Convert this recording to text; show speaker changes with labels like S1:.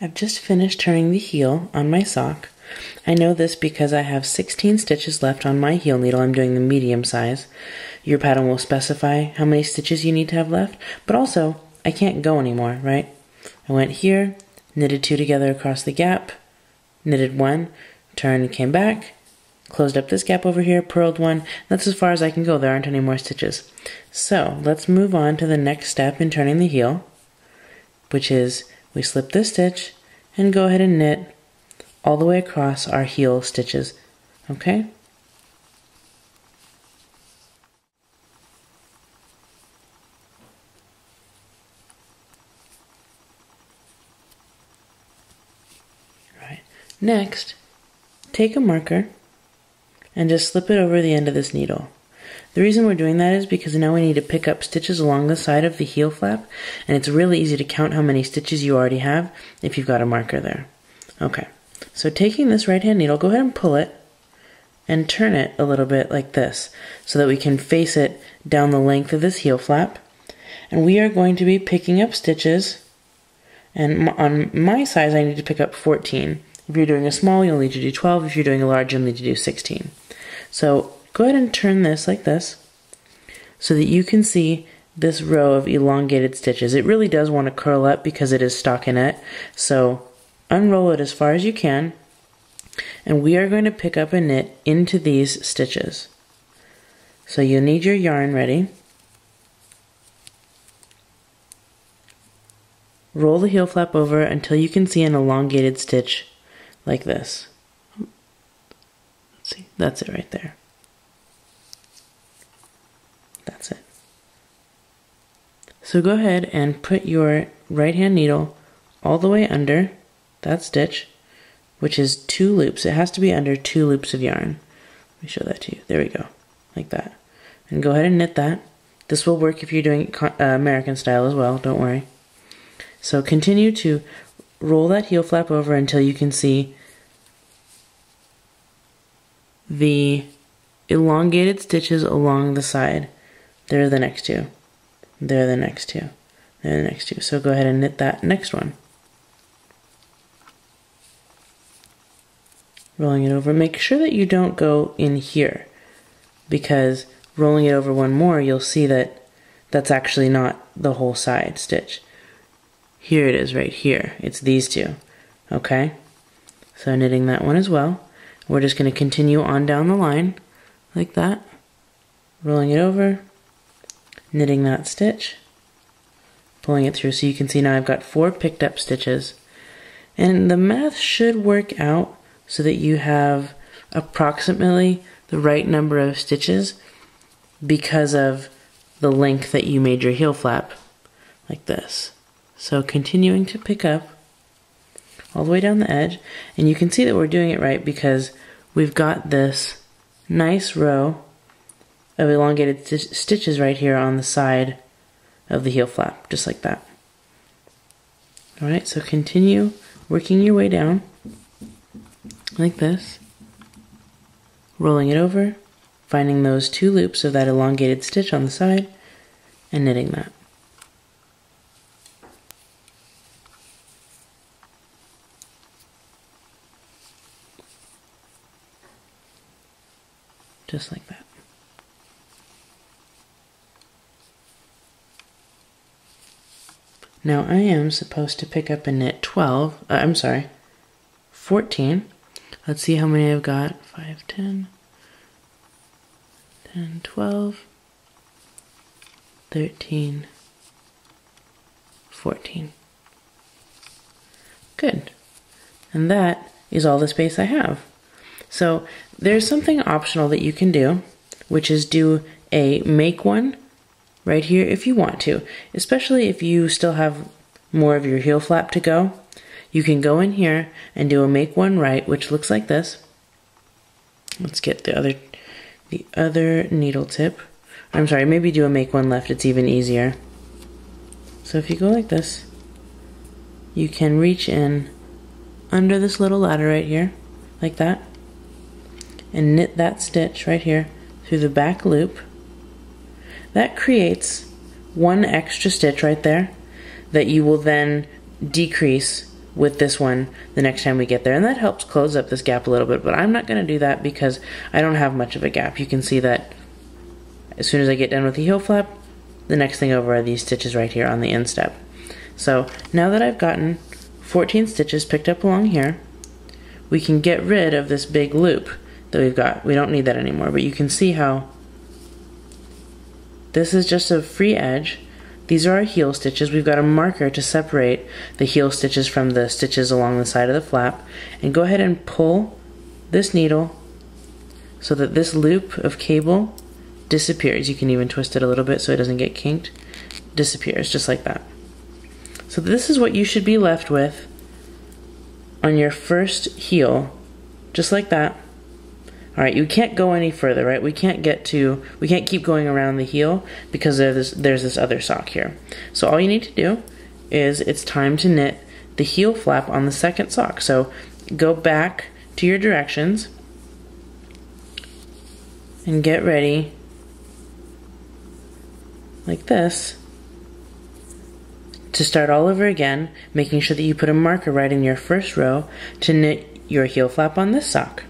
S1: I've just finished turning the heel on my sock. I know this because I have 16 stitches left on my heel needle. I'm doing the medium size. Your pattern will specify how many stitches you need to have left, but also I can't go anymore, right? I went here, knitted 2 together across the gap, knitted 1, turned, came back, closed up this gap over here, purled 1. That's as far as I can go. There aren't any more stitches. So let's move on to the next step in turning the heel, which is we slip this stitch and go ahead and knit all the way across our heel stitches, okay? All right. Next, take a marker and just slip it over the end of this needle. The reason we're doing that is because now we need to pick up stitches along the side of the heel flap, and it's really easy to count how many stitches you already have if you've got a marker there. Okay, so taking this right hand needle, go ahead and pull it and turn it a little bit like this so that we can face it down the length of this heel flap. And we are going to be picking up stitches, and on my size I need to pick up 14. If you're doing a small, you'll need to do 12. If you're doing a large, you'll need to do 16. So go ahead and turn this like this so that you can see this row of elongated stitches. It really does want to curl up because it is stockinette, so unroll it as far as you can, and we are going to pick up a knit into these stitches. So you'll need your yarn ready. Roll the heel flap over until you can see an elongated stitch like this. Let's see, that's it right there. That's it. So go ahead and put your right hand needle all the way under that stitch, which is 2 loops. It has to be under 2 loops of yarn. Let me show that to you. There we go, like that. And go ahead and knit that. This will work if you're doing American style as well, don't worry. So continue to roll that heel flap over until you can see the elongated stitches along the side. There are the next 2. There are the next 2. There are the next 2. So go ahead and knit that next one. Rolling it over. Make sure that you don't go in here, because rolling it over one more, you'll see that that's actually not the whole side stitch. Here it is right here. It's these 2. Okay? So knitting that one as well. We're just going to continue on down the line like that. Rolling it over, knitting that stitch, pulling it through so you can see now I've got 4 picked up stitches. And the math should work out so that you have approximately the right number of stitches because of the length that you made your heel flap, like this. So continuing to pick up all the way down the edge, and you can see that we're doing it right because we've got this nice row of elongated stitches right here on the side of the heel flap, just like that. Alright, so continue working your way down like this, rolling it over, finding those 2 loops of that elongated stitch on the side, and knitting that. Just like that. Now I am supposed to pick up and knit 14. Let's see how many I've got. 5, 10, 10, 12, 13, 14. Good. And that is all the space I have. So there's something optional that you can do, which is do a make one right here if you want to, especially if you still have more of your heel flap to go. You can go in here and do a make one right, which looks like this. Let's get the other needle tip. I'm sorry, maybe do a make one left, it's even easier. So if you go like this, you can reach in under this little ladder right here, like that, and knit that stitch right here through the back loop. That creates 1 extra stitch right there that you will then decrease with this one the next time we get there, and that helps close up this gap a little bit, but I'm not going to do that because I don't have much of a gap. You can see that as soon as I get done with the heel flap, the next thing over are these stitches right here on the instep. So now that I've gotten 14 stitches picked up along here, we can get rid of this big loop that we've got. We don't need that anymore, but you can see how this is just a free edge. These are our heel stitches. We've got a marker to separate the heel stitches from the stitches along the side of the flap. And go ahead and pull this needle so that this loop of cable disappears. You can even twist it a little bit so it doesn't get kinked. Disappears, just like that. So this is what you should be left with on your first heel, just like that. Alright, you can't go any further, right? We can't keep going around the heel because there's this other sock here. So all you need to do is it's time to knit the heel flap on the second sock. So go back to your directions and get ready like this to start all over again, making sure that you put a marker right in your first row to knit your heel flap on this sock.